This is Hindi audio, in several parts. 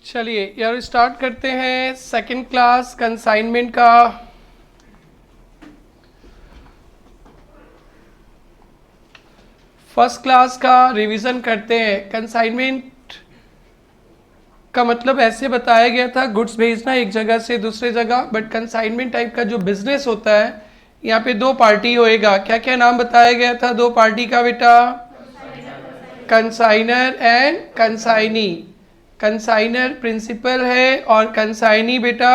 चलिए यार स्टार्ट करते हैं सेकंड क्लास कंसाइनमेंट का। फर्स्ट क्लास का रिवीजन करते हैं। कंसाइनमेंट का मतलब ऐसे बताया गया था गुड्स भेजना एक जगह से दूसरे जगह, बट कंसाइनमेंट टाइप का जो बिजनेस होता है यहाँ पे दो पार्टी होएगा। क्या क्या नाम बताया गया था दो पार्टी का बेटा? Consignor and consignee. Consignor principal है और कंसाइनी बेटा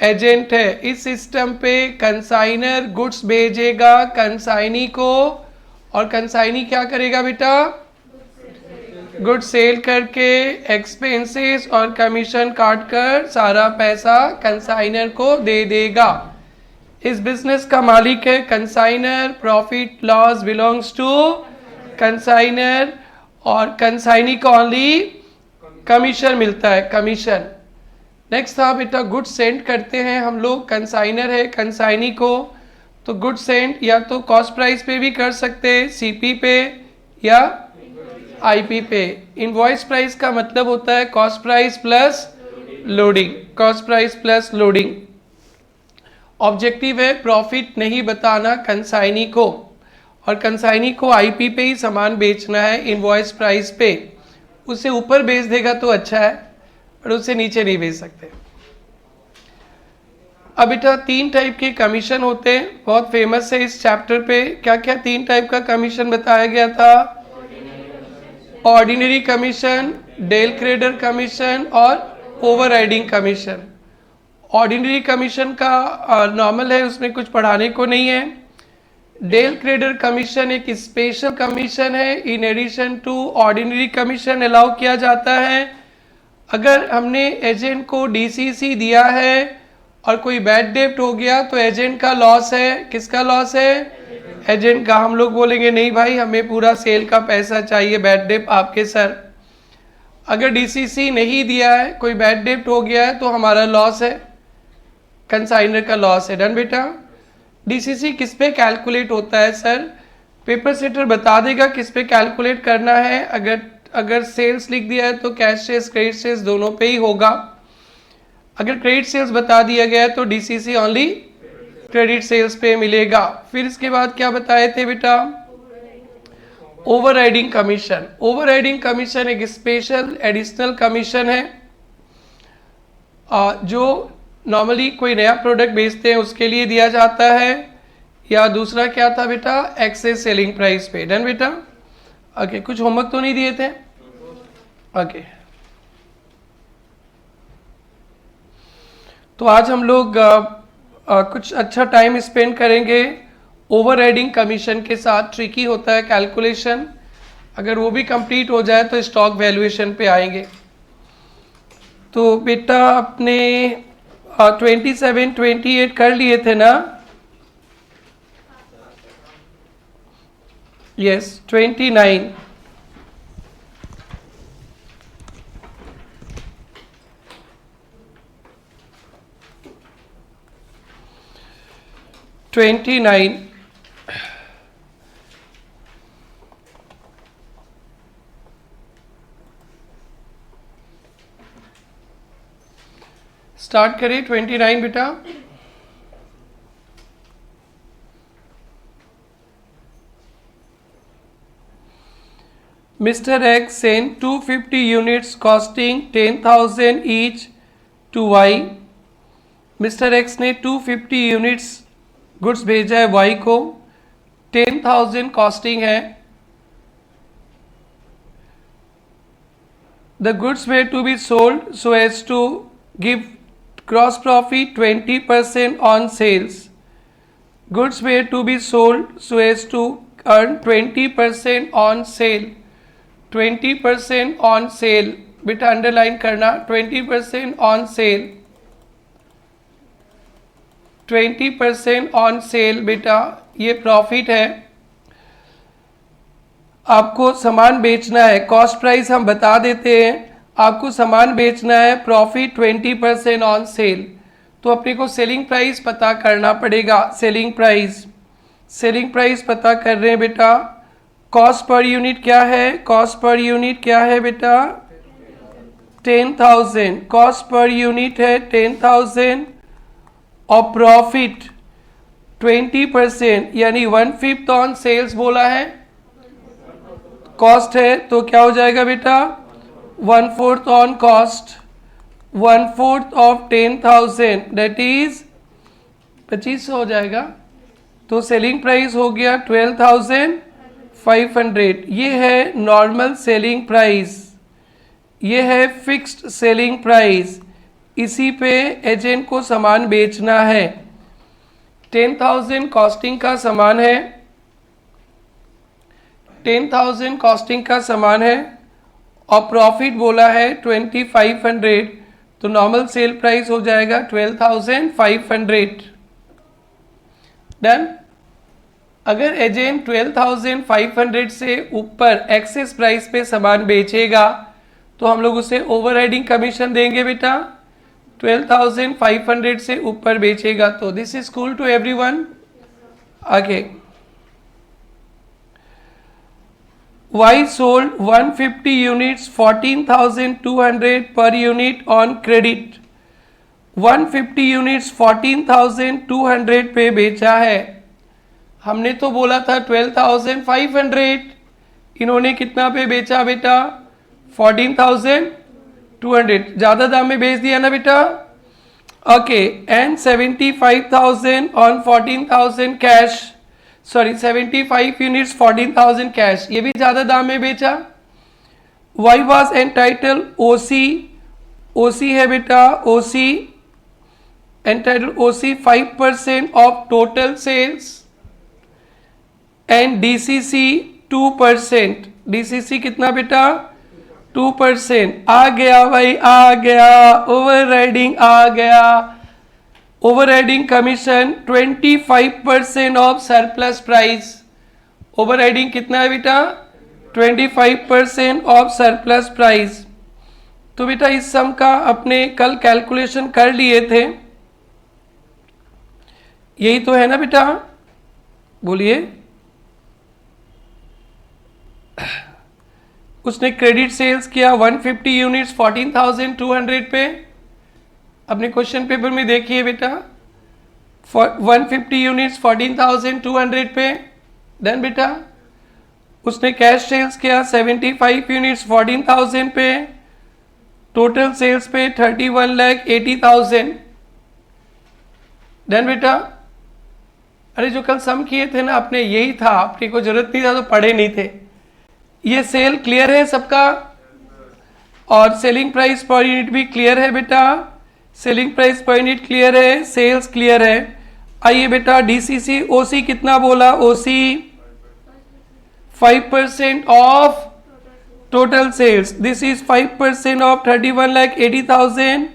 एजेंट है। इस सिस्टम पे कंसाइनर गुड्स भेजेगा कंसाइनी को और कंसाइनी क्या करेगा बेटा? गुड्स सेल करके एक्सपेंसेस और कमीशन काट कर सारा पैसा कंसाइनर को दे देगा। इस बिजनेस का मालिक है consignor. Profit loss belongs to consignor और कंसाइनी को ओनली कमीशन मिलता है, कमीशन। नेक्स्ट था बेटा गुड सेंड करते हैं हम लोग। कंसाइनर है कंसाइनी को, तो गुड सेंड या तो कॉस्ट प्राइस पे भी कर सकते हैं, सीपी पे या आईपी पे। इनवॉइस प्राइस का मतलब होता है cost price plus loading, cost price plus loading. Objective है प्रॉफिट नहीं बताना कंसाइनी को, और कंसाइनी को आईपी पे ही सामान बेचना है इनवॉइस प्राइस पे। उससे ऊपर बेच देगा तो अच्छा है, पर उससे नीचे नहीं बेच सकते। अब बेटा तीन टाइप के कमीशन होते हैं, बहुत फेमस है इस चैप्टर पे। क्या क्या तीन टाइप का कमीशन बताया गया था? Ordinary commission, del credere commission और ओवरराइडिंग कमीशन। ऑर्डिनरी कमीशन का नॉर्मल है, उसमें कुछ पढ़ाने को नहीं है। डेल क्रेडर कमीशन एक स्पेशल कमीशन है, in addition to ordinary commission allow किया जाता है। अगर हमने एजेंट को डीसीसी दिया है और कोई बैड डेप्ट हो गया तो एजेंट का लॉस है। किसका लॉस है? एजेंट का। हम लोग बोलेंगे नहीं भाई हमें पूरा सेल का पैसा चाहिए, बैड डेप्ट आपके सर। अगर डीसीसी नहीं दिया है, कोई बैड डेप्ट हो गया है, तो हमारा लॉस है, कंसाइनर का लॉस है। डन बेटा। डीसीसी किस पे कैलकुलेट होता है सर? पेपर सेटर बता देगा किस पे कैलकुलेट करना है। अगर सेल्स लिख दिया है तो कैश सेल्स क्रेडिट सेल्स दोनों पे ही होगा। अगर क्रेडिट सेल्स बता दिया गया है तो डीसीसी ओनली क्रेडिट सेल्स पे मिलेगा। फिर इसके बाद क्या बताए थे बेटा? Overriding commission. ओवरराइडिंग कमीशन एक स्पेशल एडिशनल कमीशन है जो नॉर्मली कोई नया प्रोडक्ट बेचते हैं उसके लिए दिया जाता है। या दूसरा क्या था बेटा? एक्सेस सेलिंग प्राइस पे। डन बेटा। ओके, कुछ होमवर्क तो नहीं दिए थे? ओके, तो आज हम लोग कुछ अच्छा टाइम स्पेंड करेंगे ओवरराइडिंग कमीशन के साथ। ट्रिकी होता है कैलकुलेशन, अगर वो भी कंप्लीट हो जाए तो स्टॉक वैल्यूएशन पे आएंगे। तो बेटा अपने 27, 28 कर लिए थे ना? यस, 29। स्टार्ट करें 29 बेटा। Mr. X sent 250 units costing 10,000 each to Y. Mister x ने 250 यूनिट्स गुड्स भेजा है वाई को, 10,000 कॉस्टिंग है। The goods were to be sold so as to give gross profit 20% on sales. Goods were to be sold so as to earn 20% on sale. 20% on sale, बेटा अंडरलाइन करना, 20% ऑन सेल, 20% ऑन सेल बेटा ये प्रॉफिट है। आपको सामान बेचना है, कॉस्ट प्राइस हम बता देते हैं, आपको सामान बेचना है, प्रॉफिट 20% ऑन सेल, तो अपने को सेलिंग प्राइस पता करना पड़ेगा। सेलिंग प्राइस पता कर रहे हैं बेटा। कॉस्ट पर यूनिट क्या है, कॉस्ट पर यूनिट क्या है बेटा, 10,000, कॉस्ट पर यूनिट है 10,000 और प्रॉफिट 20% यानी 1/5 ऑन सेल्स बोला है, कॉस्ट है तो क्या हो जाएगा बेटा 1/4 on cost, 1/4 of 10,000 that is 2500 हो जाएगा। तो सेलिंग प्राइस हो गया 12,500। ये है नॉर्मल सेलिंग प्राइस, ये है फिक्स्ड सेलिंग प्राइस, इसी पे एजेंट को सामान बेचना है। 10,000 कॉस्टिंग का सामान है, 10,000 कॉस्टिंग का सामान है और प्रॉफिट बोला है 2,500, तो नॉर्मल सेल प्राइस हो जाएगा 12,500। डन। अगर एजेंट 12,500 से ऊपर एक्सेस प्राइस पे सामान बेचेगा तो हम लोग उसे ओवरराइडिंग कमीशन देंगे बेटा। 12,500 से ऊपर बेचेगा तो। This is cool to everyone. आगे Y sold 150 units 14,200 per unit on credit। 150 units 14,200 पे बेचा है। हमने तो बोला था 12,500, इन्होंने कितना पे बेचा बेटा 14,200, ज़्यादा दाम में बेच दिया ना बेटा। ओके, एंड 75,000 ऑन 14,000 कैश, सॉरी 75 यूनिट्स 14,000 कैश, ये भी ज़्यादा दाम में बेचा। Y was entitled OC, OC है बेटा, OC entitled OC 5% of total sales and DCC 2%। DCC कितना बेटा 2%। आ गया भाई, आ गया, ओवरराइडिंग आ गया। Overriding commission 25% of surplus price. Overriding कितना है बेटा 25% ऑफ सरप्लस प्राइस। तो बेटा इस सम का अपने कल कैलकुलेशन कर लिए थे, यही तो है ना बेटा, बोलिए। उसने क्रेडिट सेल्स किया 150 यूनिट्स 14,200 पे। अपने क्वेश्चन पेपर में देखिए बेटा 150 यूनिट्स 14,200 पे। देन बेटा उसने कैश सेल्स किया 75 यूनिट्स 14,000 पे, टोटल सेल्स पे 31,80,000। देन बेटा अरे जो कल सम किए थे ना अपने, यही था, अपने को जरूरत नहीं था तो पढ़े नहीं थे। ये सेल क्लियर है सबका, और सेलिंग प्राइस पर यूनिट भी क्लियर है बेटा। Selling price per unit clear है, सेल्स क्लियर है। आइए बेटा डीसीसी ओसी कितना बोला, OC 5% of total sales, this is 5% of 31,80,000,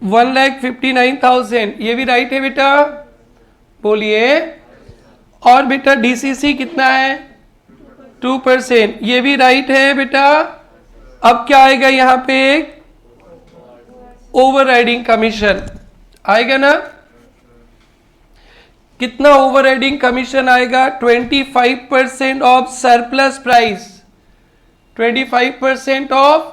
1,59,000, ये भी राइट है बेटा, बोलिए। और बेटा डीसीसी कितना है 2%, ये भी राइट है बेटा। अब क्या आएगा यहाँ पे ओवरराइडिंग कमीशन आएगा ना। कितना ओवरराइडिंग कमीशन आएगा 25% of surplus price, 25% of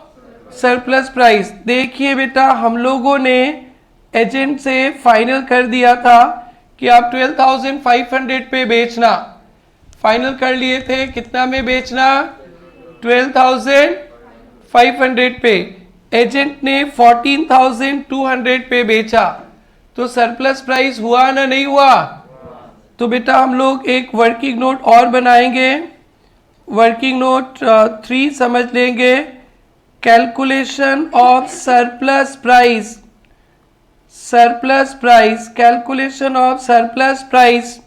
surplus price. देखिए बेटा हम लोगों ने एजेंट से फाइनल कर दिया था कि आप 12,500 पे बेचना, फाइनल कर लिए थे कितना में बेचना 12,500 पे। एजेंट ने 14,200 पे बेचा, तो सरप्लस प्राइस हुआ ना नहीं हुआ? तो बेटा हम लोग एक वर्किंग नोट और बनाएंगे, वर्किंग नोट 3 समझ लेंगे, calculation of surplus price, surplus price, calculation of surplus price.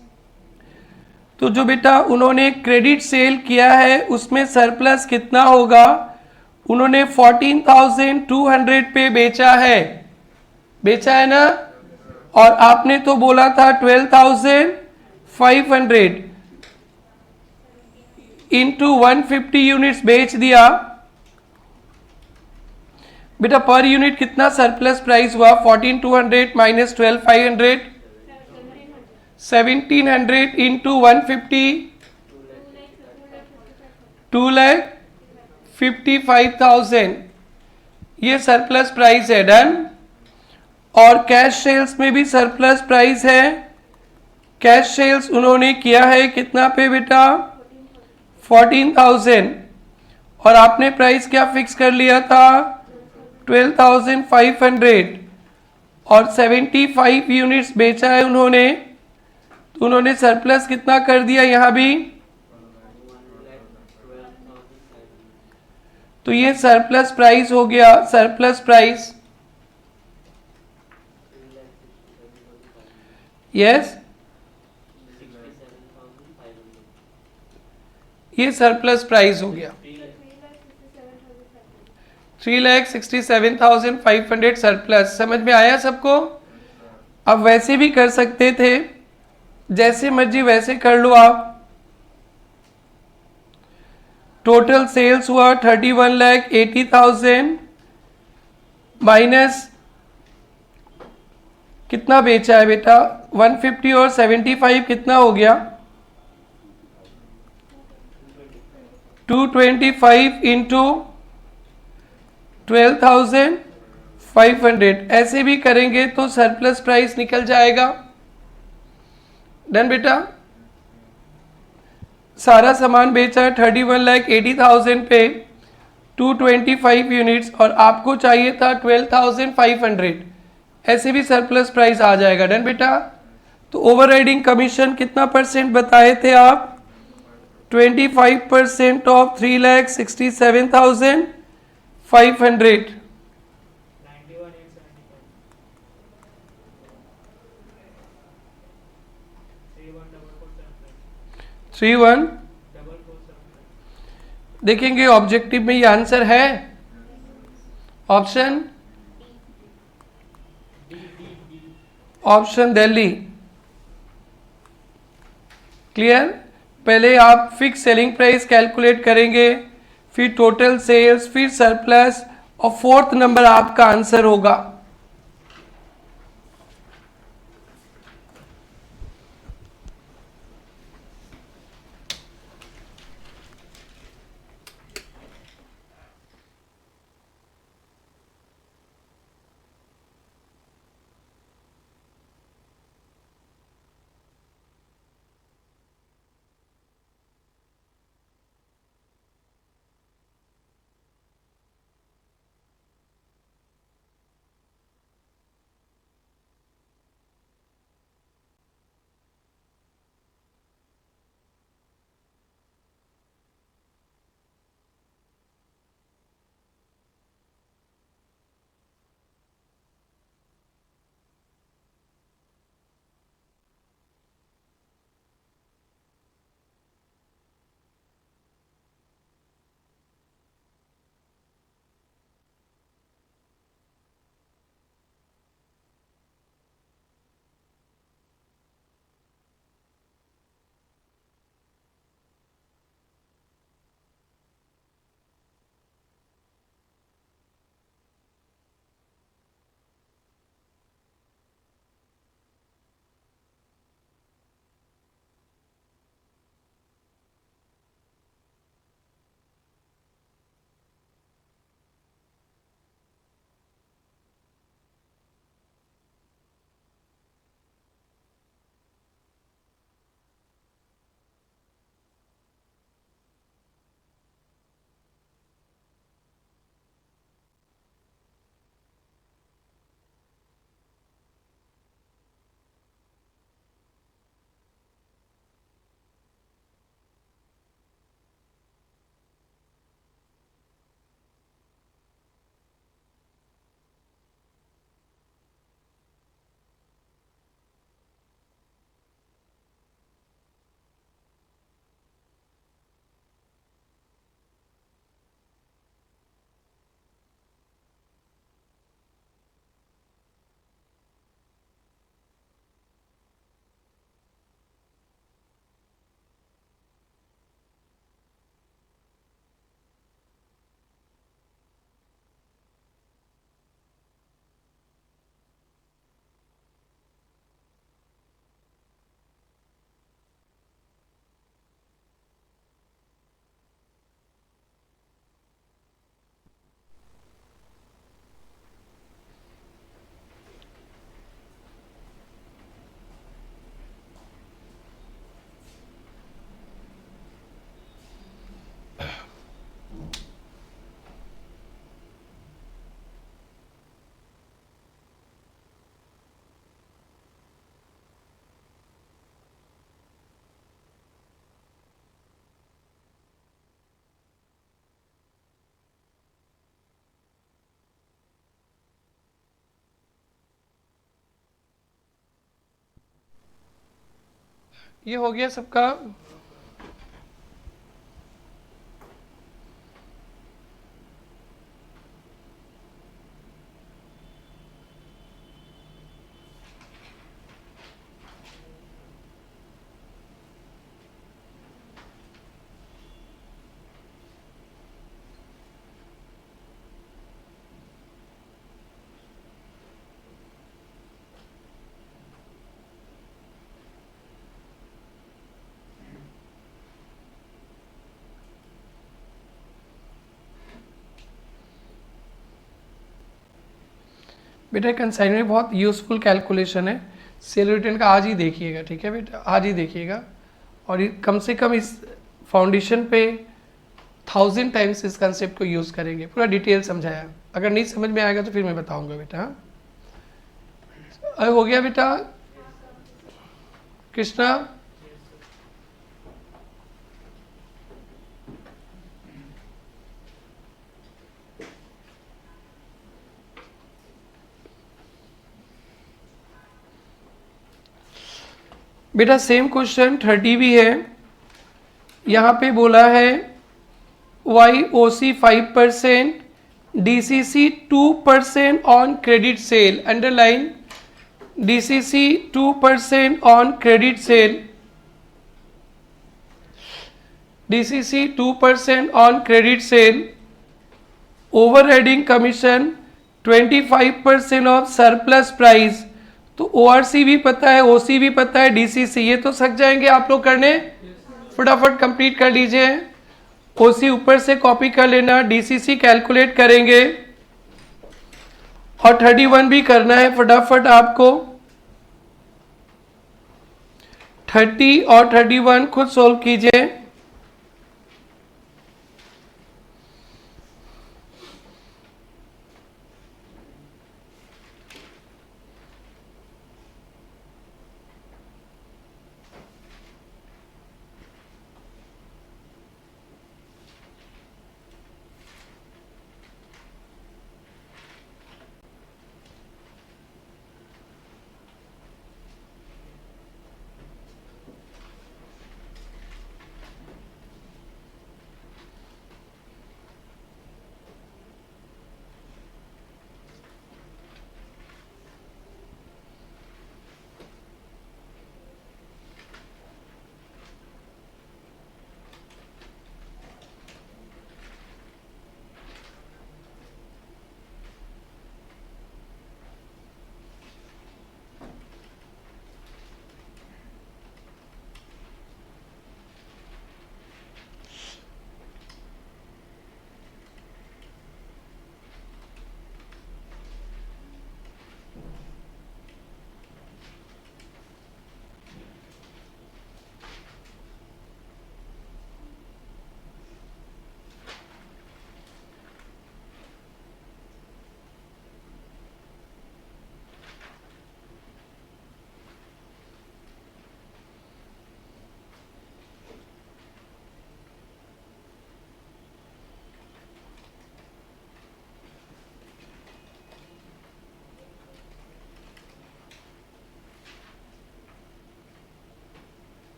तो जो बेटा उन्होंने क्रेडिट सेल किया है उसमें सरप्लस कितना होगा? उन्होंने 14,200 पे बेचा है, बेचा है ना, और आपने तो बोला था 12,500 इंटू 150 यूनिट्स बेच दिया। बेटा पर यूनिट कितना सरप्लस प्राइस हुआ? 14,200 माइनस 12,500, 1,700 इंटू 150, 2,55,000, ये सरप्लस प्राइस है। डन। और कैश सेल्स में भी सरप्लस प्राइस है, कैश सेल्स उन्होंने किया है कितना पे बेटा? 14,000, और आपने प्राइस क्या फिक्स कर लिया था? 12,500, और 75 यूनिट्स बेचा है उन्होंने, तो उन्होंने सरप्लस कितना कर दिया यहां भी? तो ये सरप्लस प्राइस हो गया, सरप्लस प्राइस। यस, ये सरप्लस प्राइस हो गया। 3,67,500 सरप्लस। समझ में आया सबको? अब वैसे भी कर सकते थे, जैसे मर्जी वैसे कर लो आप। टोटल सेल्स हुआ 31,80,000 माइनस कितना बेचा है बेटा? 150 और 75 कितना हो गया? 225 इंटू 12,500, ऐसे भी करेंगे तो सरप्लस प्राइस निकल जाएगा। डन बेटा। सारा सामान बेचा 31,80,000 पे, 225 यूनिट्स, और आपको चाहिए था 12,500, ऐसे भी सरप्लस प्राइस आ जाएगा। डन बेटा। तो ओवरराइडिंग कमीशन कितना परसेंट बताए थे आप? 25% ऑफ 3,67,500। 31 देखेंगे ऑब्जेक्टिव में ये आंसर है, ऑप्शन ऑप्शन दिल्ली। क्लियर? पहले आप फिक्स सेलिंग प्राइस कैलकुलेट करेंगे, फिर टोटल सेल्स, फिर सरप्लस, और फोर्थ नंबर आपका आंसर होगा। ये हो गया सबका। बेटा कंसाइनमेंट में बहुत यूज़फुल कैलकुलेशन है, सेल रिटर्न का आज ही देखिएगा, ठीक है बेटा, आज ही देखिएगा। और कम से कम इस फाउंडेशन पे 1000 टाइम्स इस कंसेप्ट को यूज़ करेंगे, पूरा डिटेल समझाया। अगर नहीं समझ में आएगा तो फिर मैं बताऊंगा बेटा। अब हो गया बेटा कृष्णा? बेटा सेम क्वेश्चन 30 भी है। यहाँ पे बोला है YOC 5%, DCC 2% on credit sale, underline DCC 2% on credit sale, DCC 2% on credit sale, overriding commission 25% of surplus price. तो ORC भी पता है, OC भी पता है, DCC ये तो सक जाएंगे आप लोग करने, फटाफट कंप्लीट कर लीजिए। OC ऊपर से कॉपी कर लेना, DCC कैलकुलेट करेंगे और 31 भी करना है फटाफट आपको। 30 और 31 खुद सोल्व कीजिए।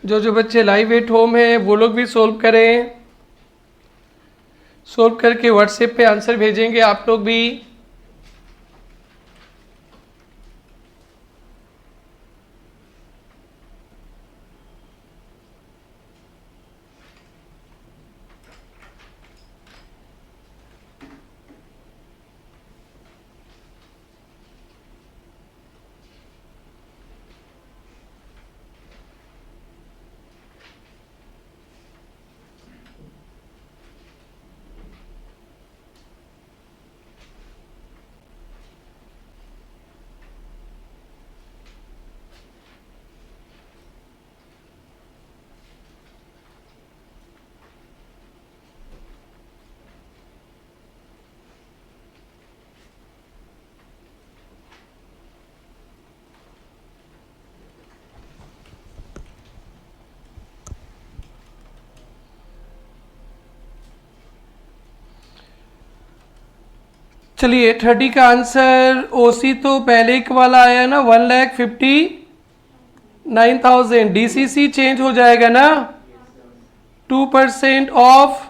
जो जो बच्चे लाइव एट होम है वो लोग भी सोल्व करें, सोल्व करके व्हाट्सएप पे आंसर भेजेंगे आप लोग भी। चलिए 30 का आंसर ओसी तो पहले एक वाला आया ना 1,59,000। डीसीसी चेंज हो जाएगा ना 2% ऑफ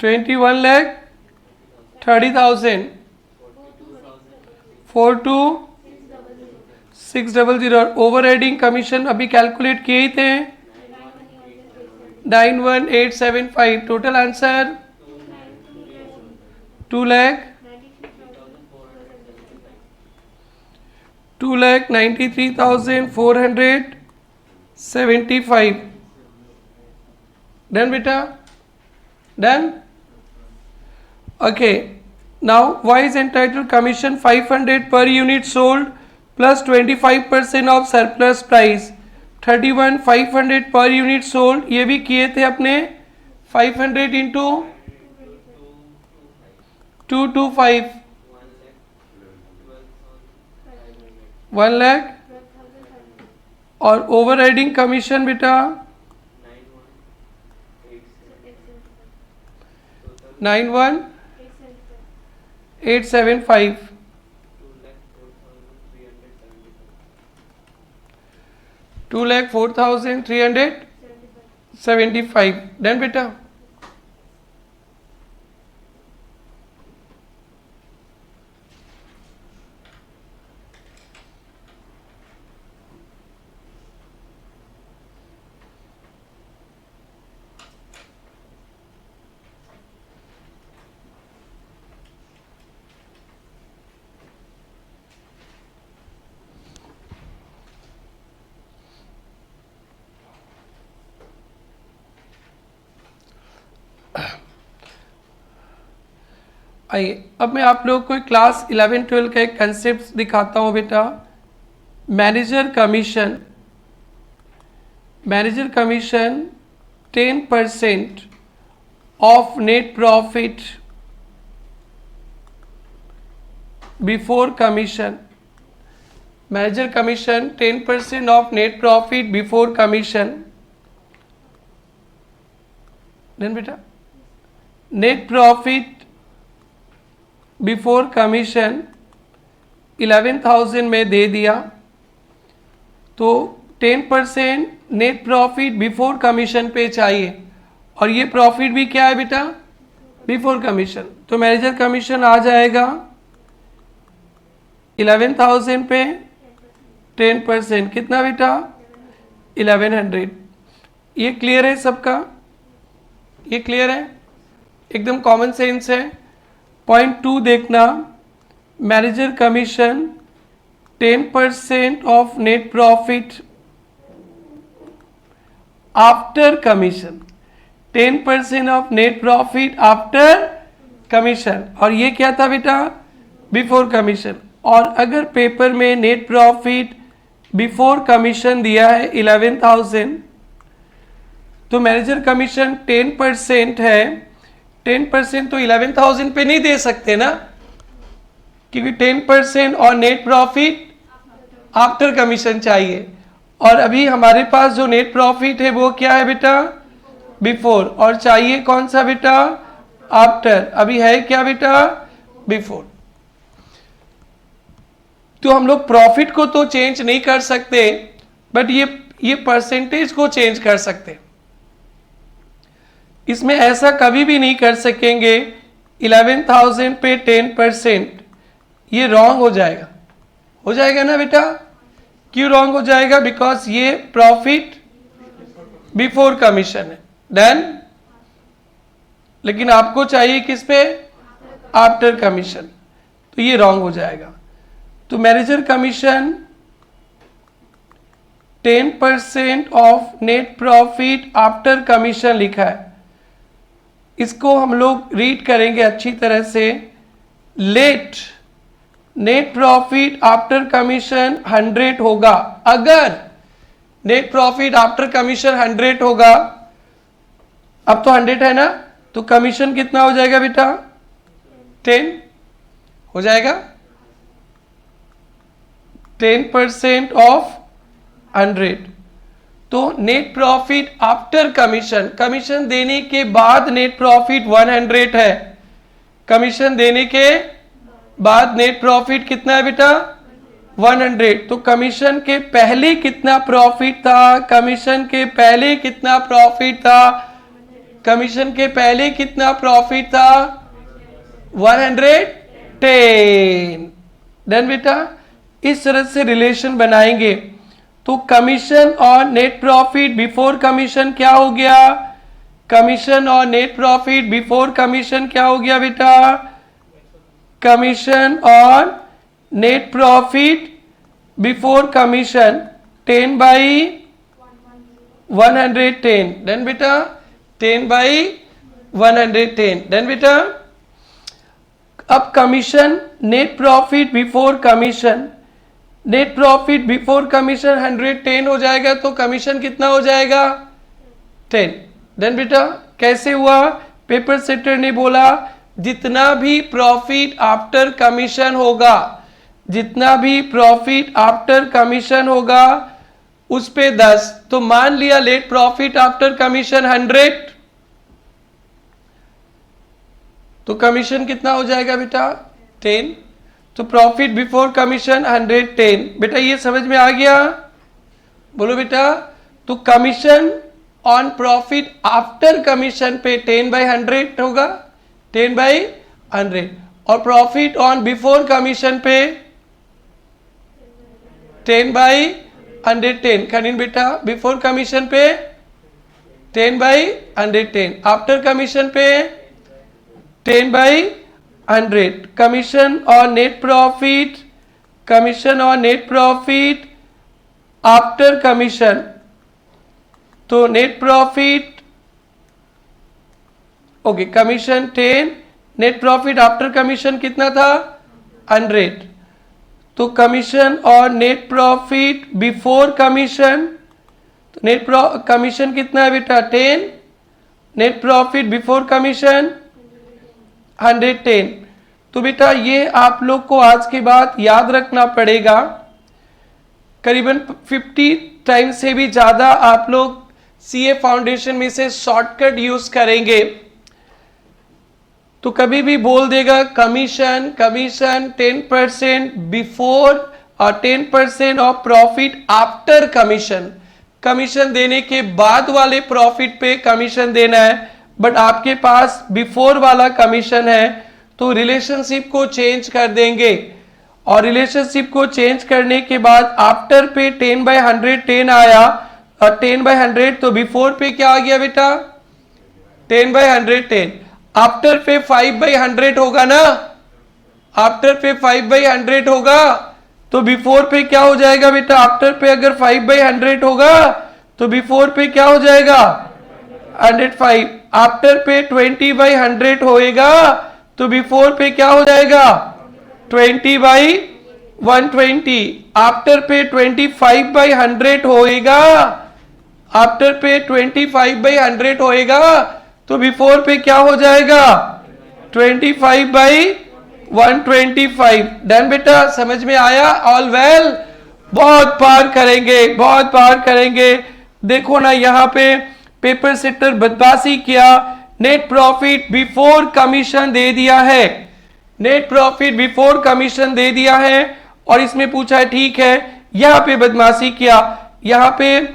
21,30,000 42,600। ओवर हेडिंग कमीशन अभी कैलकुलेट किए ही थे 91,875। Total answer 2,93,475। डन बेटा, done. Okay, now Y is entitled commission 500 per unit sold plus 25% of surplus price। 31 500 per unit sold, ये भी किए थे अपने 500 इंटू 225 1 लाख। और ओवर राइडिंग कमीशन बेटा 91,875। 2,04,375। डन बेटा। आइए अब मैं आप लोग को क्लास 11-12 का एक कंसेप्ट दिखाता हूँ बेटा। Manager commission 10% of net profit before commission. Manager commission 10% of net profit before commission. Then बेटा नेट प्रॉफिट बिफोर कमीशन 11,000 में दे दिया, तो 10% नेट प्रॉफिट बिफोर कमीशन पे चाहिए, और ये प्रॉफिट भी क्या है बेटा, बिफोर कमीशन। तो मैनेजर कमीशन आ जाएगा 11,000 पे 10% कितना बेटा 1100। ये क्लियर है सबका, ये क्लियर है, एकदम कॉमन सेंस है। पॉइंट 2 देखना, manager commission 10% of net profit after commission, 10% of net profit after commission, और ये क्या था बेटा बिफोर कमीशन। और अगर पेपर में नेट प्रॉफिट बिफोर कमीशन दिया है 11,000, तो मैनेजर कमीशन 10% है, 10% तो 11,000 पे नहीं दे सकते ना, क्योंकि 10% और नेट प्रॉफिट आफ्टर कमीशन चाहिए, और अभी हमारे पास जो नेट प्रॉफिट है वो क्या है बेटा बिफोर, और चाहिए कौन सा बेटा आफ्टर। अभी है क्या बेटा बिफोर। तो हम लोग प्रॉफिट को तो चेंज नहीं कर सकते, बट ये परसेंटेज को चेंज कर सकते। इसमें ऐसा कभी भी नहीं कर सकेंगे 11,000 पे 10%, ये रॉन्ग हो जाएगा ना बेटा। क्यों रॉन्ग हो जाएगा, बिकॉज ये प्रॉफिट बिफोर कमीशन है, डन। लेकिन आपको चाहिए किस पे आफ्टर कमीशन, तो ये रॉन्ग हो जाएगा। तो manager commission 10% of net profit after commission लिखा है, इसको हम लोग रीड करेंगे अच्छी तरह से। Let net profit after commission 100 होगा, अगर नेट प्रॉफिट आफ्टर कमीशन 100 होगा, अब तो 100 है ना, तो कमीशन कितना हो जाएगा बेटा 10 हो जाएगा, 10% ऑफ 100। तो net profit after commission, commission देने के बाद नेट प्रॉफिट 100 है, कमीशन देने के बाद नेट प्रॉफिट कितना है बेटा 100। तो कमीशन के पहले कितना प्रॉफिट था, कमीशन के पहले कितना प्रॉफिट था, कमीशन के पहले कितना प्रॉफिट था 110। डन बेटा। इस तरह से रिलेशन बनाएंगे। तो कमीशन और नेट प्रॉफिट बिफोर कमीशन क्या हो गया, कमीशन और नेट प्रॉफिट बिफोर कमीशन क्या हो गया बेटा, कमीशन और net profit before commission 10/110। Done बेटा, 10/110। डन बेटा। अब commission net profit before commission, net profit before commission 110 हो जाएगा, तो कमीशन कितना हो जाएगा 10। डन बेटा। कैसे हुआ, पेपर सेटर ने बोला जितना भी प्रॉफिट आफ्टर कमीशन होगा, जितना भी प्रॉफिट आफ्टर कमीशन होगा उस पे 10। तो मान लिया लेट प्रॉफिट आफ्टर कमीशन 100, तो कमीशन कितना हो जाएगा बेटा 10। तो प्रॉफिट बिफोर कमीशन 110। बेटा ये समझ में आ गया, बोलो बेटा। तो commission on profit after commission पे 10/100 होगा, 10/100। और प्रॉफिट ऑन बिफोर कमीशन पे 10/110। करीन बेटा, बिफोर कमीशन पे 10/110, आफ्टर कमीशन पे 10/100। कमीशन और नेट प्रॉफिट, कमीशन और नेट प्रॉफिट आफ्टर कमीशन, तो net profit okay commission 10, net profit after commission कितना था 100। तो कमीशन और नेट प्रॉफिट बिफोर कमीशन, तो नेट कमीशन कितना है बेटा 10, नेट प्रॉफिट बिफोर कमीशन 110। तो बेटा ये आप लोग को आज के बाद याद रखना पड़ेगा, करीबन 50 टाइम से भी ज्यादा आप लोग सीए फाउंडेशन में से शॉर्टकट यूज करेंगे। तो कभी भी बोल देगा कमीशन, कमीशन 10% बिफोर और 10% of profit after commission, commission देने के बाद वाले प्रॉफिट पे कमीशन देना है, बट आपके पास बिफोर वाला कमीशन है, तो रिलेशनशिप को चेंज कर देंगे। और रिलेशनशिप को चेंज करने के बाद आफ्टर पे 10/110 आया, और 10/100 तो बिफोर पे क्या आ गया बेटा 10/110। आफ्टर पे 5/100 होगा ना, आफ्टर पे 5/100 होगा, तो बिफोर पे क्या हो जाएगा बेटा, आफ्टर पे अगर 5/100 होगा तो बिफोर पे क्या हो जाएगा 105। आफ्टर पे 20/100 होएगा तो बिफोर पे क्या हो जाएगा 20/120। आफ्टर पे 25/100 होएगा, आफ्टर पे 25/100 होएगा तो बिफोर पे क्या हो जाएगा 25/125। डन बेटा, समझ में आया, ऑल वेल। बहुत बार करेंगे, बहुत बार करेंगे। देखो ना यहाँ पे पेपर सेटर बदमाशी किया, नेट प्रॉफिट बिफोर कमीशन दे दिया है, नेट प्रॉफिट बिफोर कमीशन दे दिया है, और इसमें पूछा है ठीक है, यहाँ पे बदमाशी किया, यहाँ पे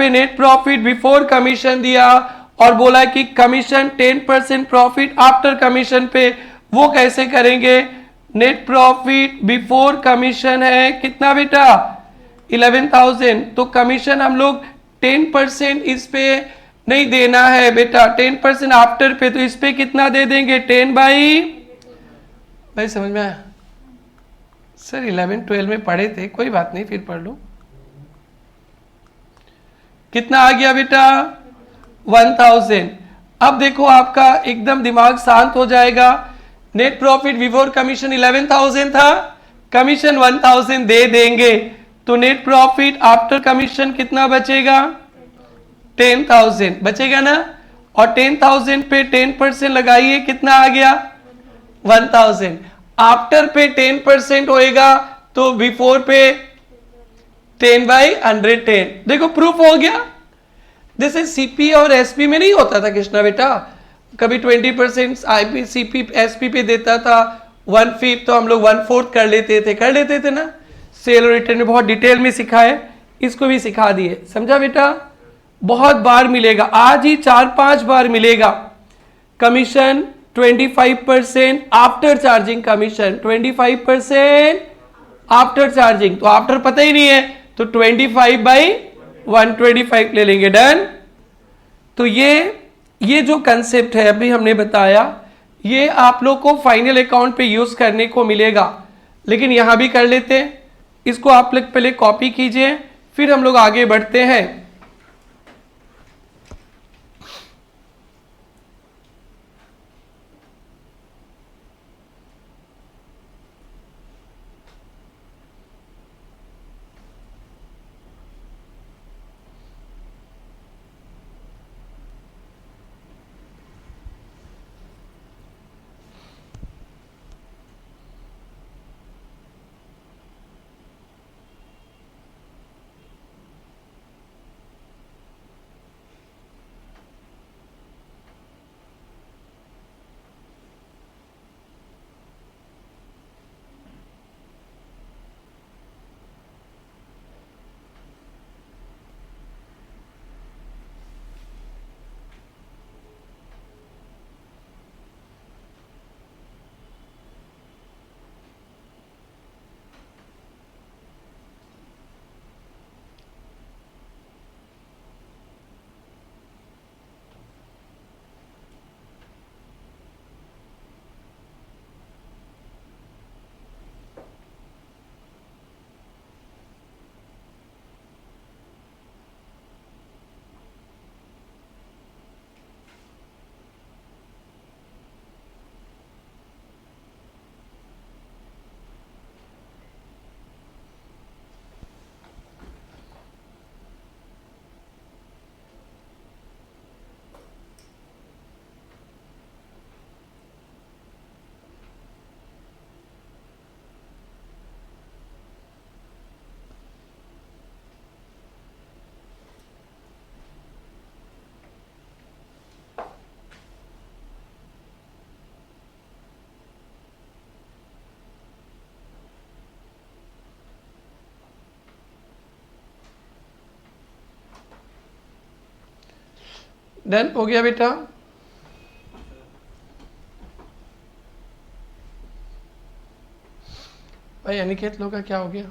नेट प्रॉफिट बिफोर कमीशन दिया और बोला कि कमीशन 10% प्रॉफिट आफ्टर कमीशन पे, वो कैसे करेंगे। नेट प्रॉफिट बिफोर कमीशन है कितना बेटा 11,000, तो कमीशन हम लोग 10% इस पे नहीं देना है बेटा, 10% आफ्टर पे, तो इस पे कितना दे देंगे 10/, भाई समझ में आया सर, 11-12 में पढ़े थे, कोई बात नहीं फिर पढ़ लो। कितना आ गया बेटा 1000। अब देखो आपका एकदम दिमाग शांत हो जाएगा। नेट प्रॉफिट बिफोर कमीशन 11,000 था, कमीशन 1000 दे देंगे, तो नेट प्रॉफिट आफ्टर कमीशन कितना बचेगा 10,000 बचेगा ना, और 10,000 पे 10% लगाइए, कितना आ गया 1000। आफ्टर पे 10% होएगा तो बिफोर पे 10/110। देखो प्रूफ हो गया। जैसे सीपी और एसपी में नहीं होता था कृष्णा बेटा, कभी 20% IPCP SP पे देता था, 1/5 तो हम लोग 1/4 कर लेते थे ना। सेल और रिटर्न में बहुत डिटेल में सिखा है, इसको भी सिखा दिए, समझा बेटा। बहुत बार मिलेगा, आज ही 4-5 बार मिलेगा। Commission 25% after charging, commission 25% after charging, तो आफ्टर पता ही नहीं है तो 25/125 ले लेंगे, डन। तो ये जो कंसेप्ट है अभी हमने बताया, ये आप लोग को फाइनल अकाउंट पे यूज करने को मिलेगा, लेकिन यहां भी कर लेते हैं। इसको आप लोग पहले कॉपी कीजिए, फिर हम लोग आगे बढ़ते हैं। डन हो गया बेटा। भाई अनिकेत लोग का क्या हो गया?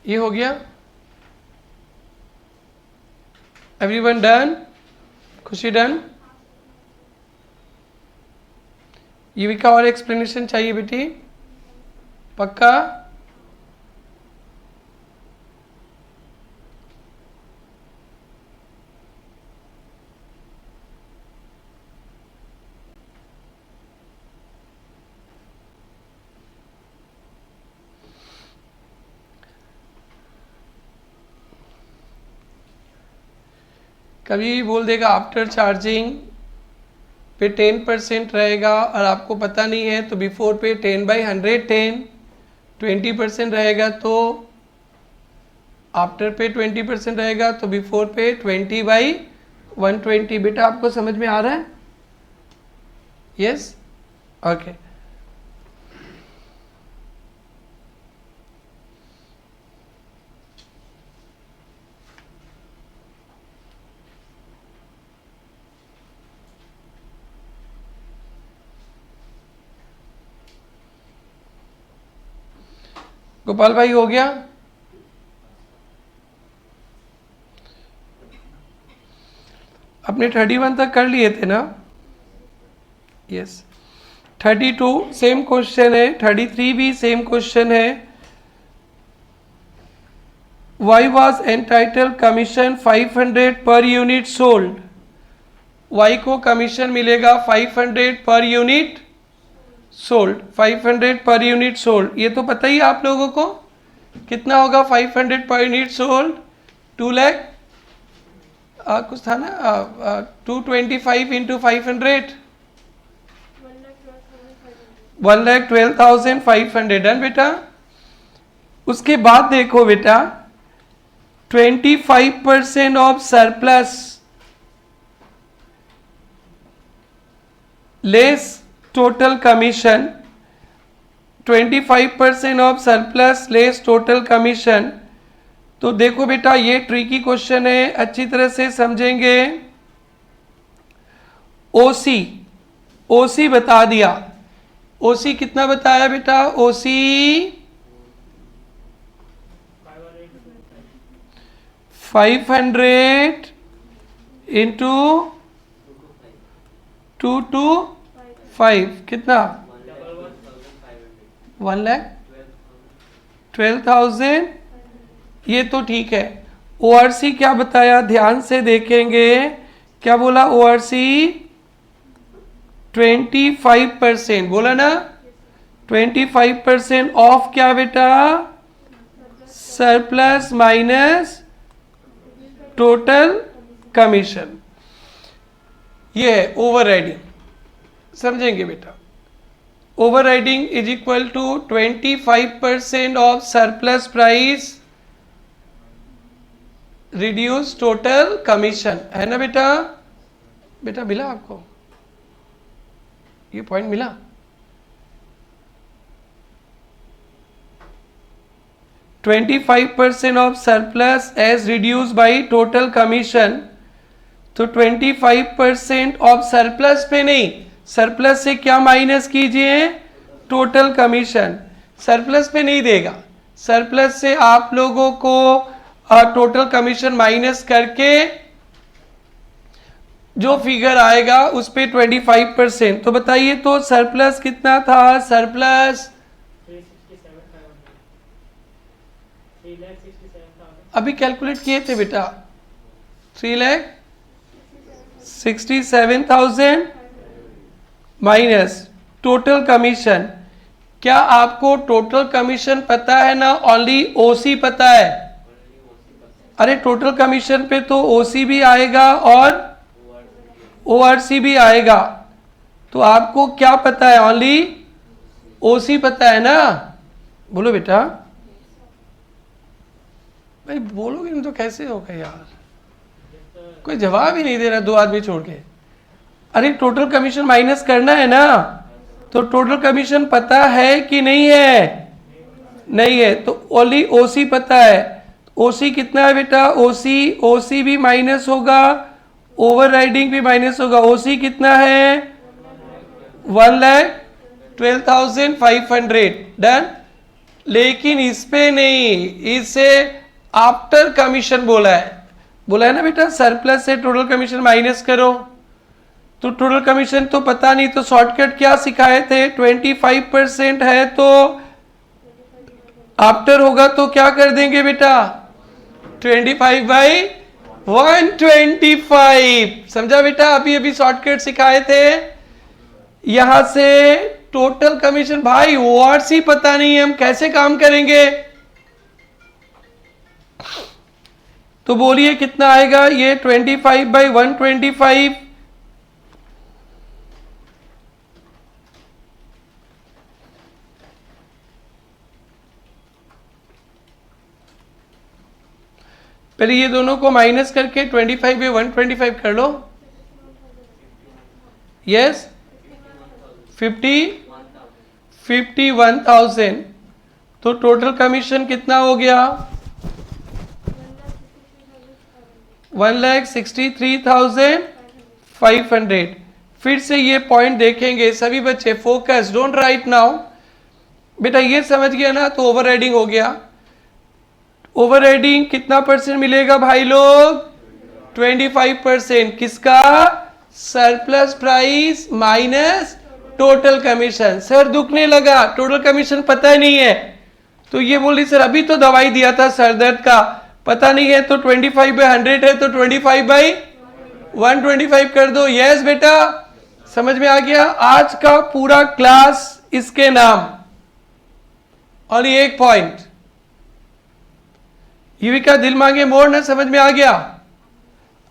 ये हो गया, एवरीवन डन? खुशी डन? युविका और एक्सप्लेनेशन चाहिए बेटी? पक्का? कभी भी बोल देगा आफ्टर चार्जिंग पे 10% रहेगा और आपको पता नहीं है तो बिफोर पे 10/110, 20% रहेगा तो आफ्टर पे 20% रहेगा तो बिफोर पे 20/120। बेटा आपको समझ में आ रहा है? Yes, okay. गोपाल भाई हो गया? अपने 31 तक कर लिए थे ना? यस। 32 सेम क्वेश्चन है, 33 भी सेम क्वेश्चन है। Y was entitled commission 500 per unit sold। Y को कमीशन मिलेगा 500 per unit sold, 500 per unit sold, ये तो पता ही आप लोगों को। कितना होगा 500 पर यूनिट सोल्ड? 2 लाख कुछ था ना, 225 इंटू 500 1,12,500 डन बेटा। उसके बाद देखो बेटा 25% of surplus less total commission, 25% of surplus less total commission. तो देखो बेटा ये ट्रिकी क्वेश्चन है, अच्छी तरह से समझेंगे। ओसी, ओसी बता दिया। ओसी कितना बताया बेटा? ओसी 500 इंटू 2 to 5 कितना? 1,12,000। ये तो ठीक है। ओआरसी क्या बताया? ध्यान से देखेंगे, क्या बोला ओआरसी? 25% बोला ना। 25% ऑफ क्या बेटा? Surplus minus total commission. ये है ओवर राइडिंग, समझेंगे बेटा। Overriding is equal to 25% of surplus price reduce total commission, है ना बेटा? बेटा मिला आपको ये पॉइंट? मिला? %25 of surplus as reduce by total commission. तो 25% ऑफ सरप्लस पे नहीं, सरप्लस से क्या माइनस कीजिए? Total commission. सरप्लस पे नहीं देगा, सरप्लस से आप लोगों को टोटल कमीशन माइनस करके जो फिगर आएगा उस पे 25%। तो बताइए तो सरप्लस कितना था? सरप्लस अभी कैलकुलेट किए थे बेटा, 3,67,000 माइनस टोटल कमीशन। क्या आपको टोटल कमीशन पता है ना? ओनली ओसी पता है। अरे टोटल कमीशन पे तो ओसी भी आएगा और ओआरसी भी आएगा। तो आपको क्या पता है? ओनली ओसी पता है ना? बोलो बेटा। भाई बोलोगे नहीं तो कैसे होगा यार, कोई जवाब ही नहीं दे रहा, दो आदमी छोड़ के। अरे टोटल कमीशन माइनस करना है ना, तो टोटल कमीशन पता है कि नहीं है? नहीं है, तो ओनली ओसी पता है। ओसी कितना है बेटा? ओसी भी माइनस होगा, ओवर राइडिंग भी माइनस होगा। ओसी कितना है? 1,12,500 डन। लेकिन इस पे नहीं, इसे आफ्टर कमीशन बोला है ना बेटा। सरप्लस से टोटल कमीशन माइनस करो, तो टोटल कमीशन तो पता नहीं, तो शॉर्टकट क्या सिखाए थे? 25% है तो आफ्टर होगा तो क्या कर देंगे बेटा? 25/125। समझा बेटा? अभी अभी शॉर्टकट सिखाए थे। यहां से टोटल कमीशन, भाई ओआरसी पता नहीं है, हम कैसे काम करेंगे? तो बोलिए कितना आएगा ये? 25/125। पहले ये दोनों को माइनस करके 25/125 कर लो। यस, 51,000। तो टोटल कमीशन कितना हो गया? 1,63,500। फिर से ये पॉइंट देखेंगे सभी बच्चे, फोकस, डोंट राइट नाउ। बेटा ये समझ गया ना? तो ओवर राइडिंग हो गया। ओवर राइडिंग कितना परसेंट मिलेगा भाई लोग? 25%। किसका? Surplus price minus total commission. Sir दुखने लगा, टोटल कमीशन पता ही नहीं है। तो ये बोली सर अभी तो दवाई दिया था सर दर्द का, पता नहीं है। तो 25/100 है तो 25/125 कर दो। यस बेटा, समझ में आ गया? आज का पूरा क्लास इसके नाम। और एक पॉइंट, युविका दिल मांगे मोर ना, समझ में आ गया।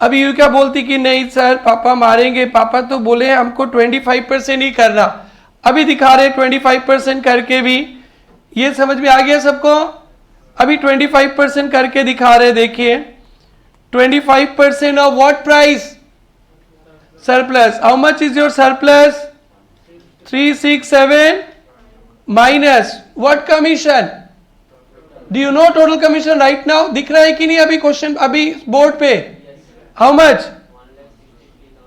अभी युविका बोलती कि नहीं सर पापा मारेंगे, पापा तो बोले हमको 25% ही करना, अभी दिखा रहे 25% करके भी। ये समझ में आ गया सबको? अभी 25% करके दिखा रहे, देखिए 25% of what price? Surplus. How much is your surplus? 367 minus what commission? Do you know total commission right now? दिख रहा है कि नहीं अभी क्वेश्चन, अभी बोर्ड पे? How much?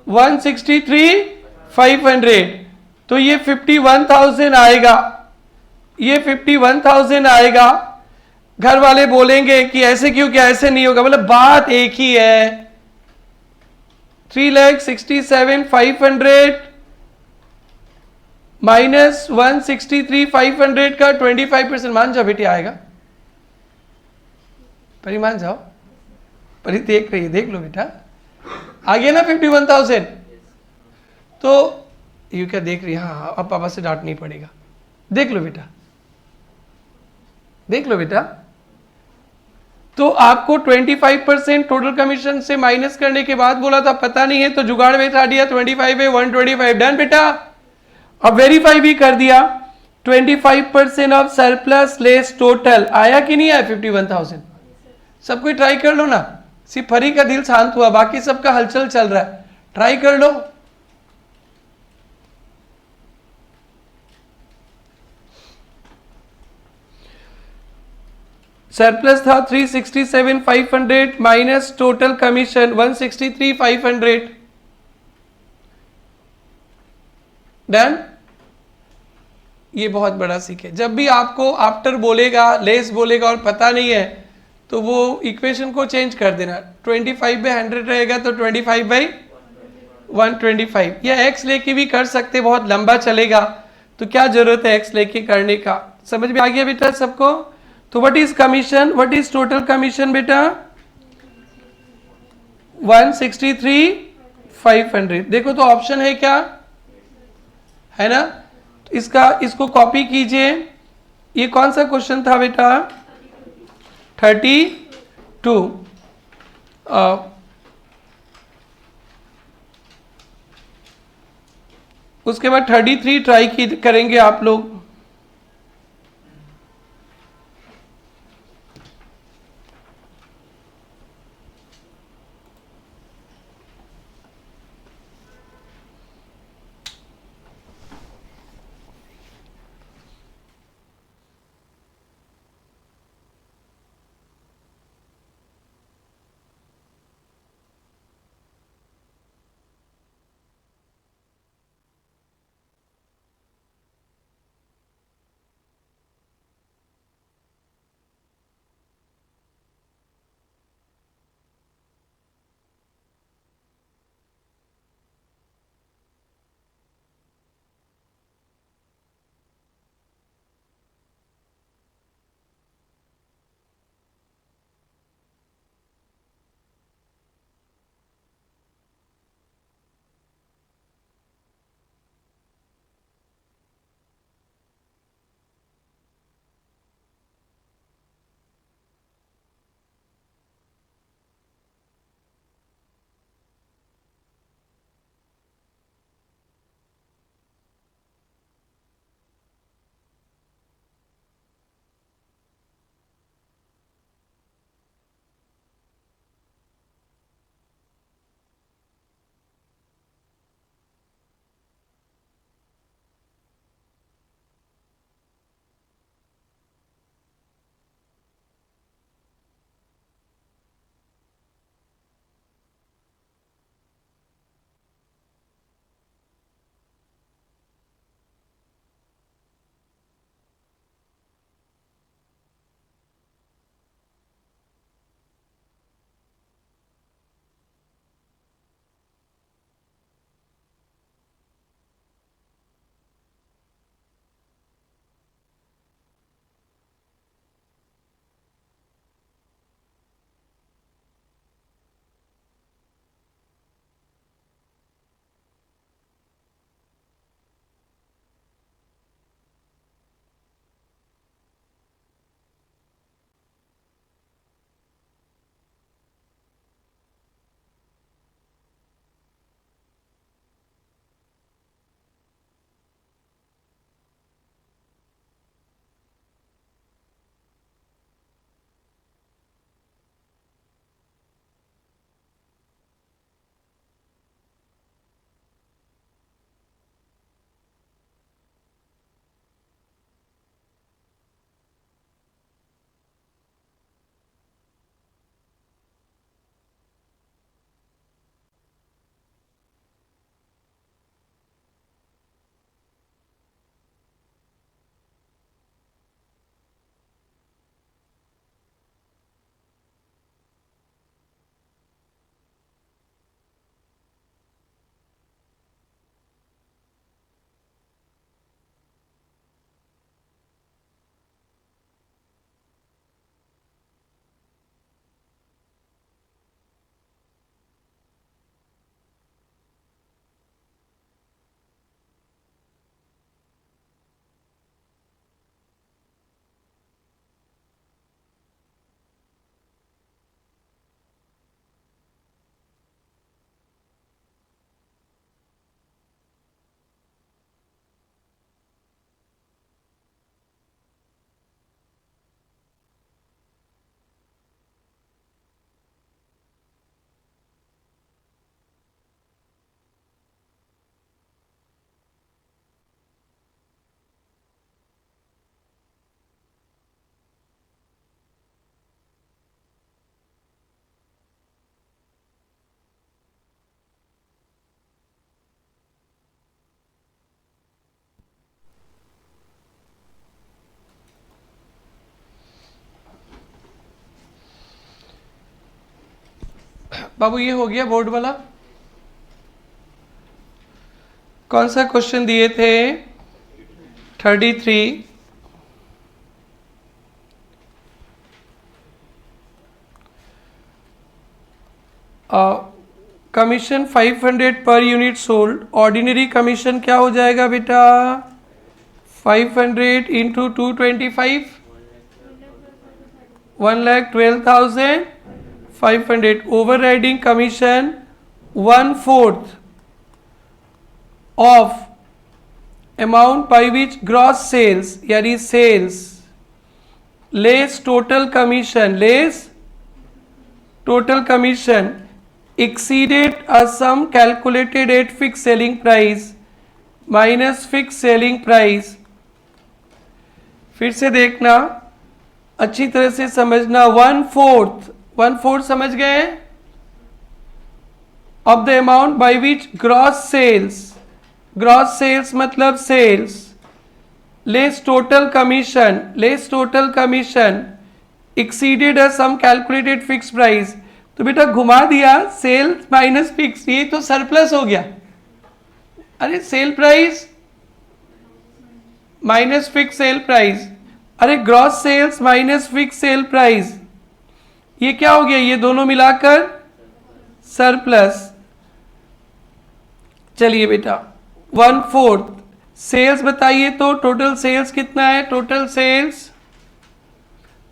163,500। तो ये 51,000 आएगा, ये 51,000 आएगा। घर वाले बोलेंगे कि ऐसे क्यों, क्या ऐसे नहीं होगा? मतलब बात एक ही है। 3,67,500 माइनस 163,500 का 25% मान जाओ बेटी, आएगा। परी मान जाओ, परी देख रही है, देख लो बेटा, आ गया ना 51,000। तो यू क्या देख रही है? हाँ, अब पापा से डांट नहीं पड़ेगा। देख लो बेटा, देख लो बेटा। तो आपको 25% टोटल कमीशन से माइनस करने के बाद बोला था पता नहीं है, तो जुगाड़ बैठा दिया 25 है 125 डन बेटा। अब वेरीफाई भी कर दिया, 25% ऑफ सरप्लस लेस टोटल आया कि नहीं आया 51,000? सब कोई ट्राई कर लो ना, सिर्फ हरी का दिल शांत हुआ, बाकी सबका हलचल चल रहा है, ट्राई कर लो। सरप्लस था 367,500 माइनस टोटल कमीशन 163,500 डन। ये बहुत बड़ा सीख है, जब भी आपको आफ्टर बोलेगा, लेस बोलेगा और पता नहीं है, तो वो इक्वेशन को चेंज कर देना। 25/100 रहेगा तो 25/125, या एक्स लेके भी कर सकते, बहुत लंबा चलेगा, तो क्या जरूरत है एक्स लेके करने का। समझ में आ गया बेटा सबको? तो what is commission, what is total commission बेटा? 163,500। देखो तो ऑप्शन है क्या, है ना? इसका, इसको कॉपी कीजिए। ये कौन सा क्वेश्चन था बेटा? 32। उसके बाद 33 ट्राई करेंगे आप लोग। बाबू ये हो गया बोर्ड वाला। कौन सा क्वेश्चन दिए थे? 33। Commission 500 per unit sold. Ordinary commission क्या हो जाएगा बेटा? 500 into 225, 1,12,500। Overriding commission 1/4 of amount by which gross sales यानी sales less total commission exceeded a sum calculated at fixed selling price minus fixed selling price। फिर से देखना, अच्छी तरह से समझना। 1/4 समझ गए? Of the amount by which gross sales मतलब sales less total commission exceeded a sum calculated fix price. तो बेटा घुमा दिया, सेल्स माइनस फिक्स, ये तो सरप्लस हो गया। अरे sale price minus fix sale price, अरे gross sales minus fix sale price, ये क्या हो गया? ये दोनों मिलाकर सरप्लस। चलिए बेटा 1/4 सेल्स बताइए तो टोटल सेल्स कितना है? Total sales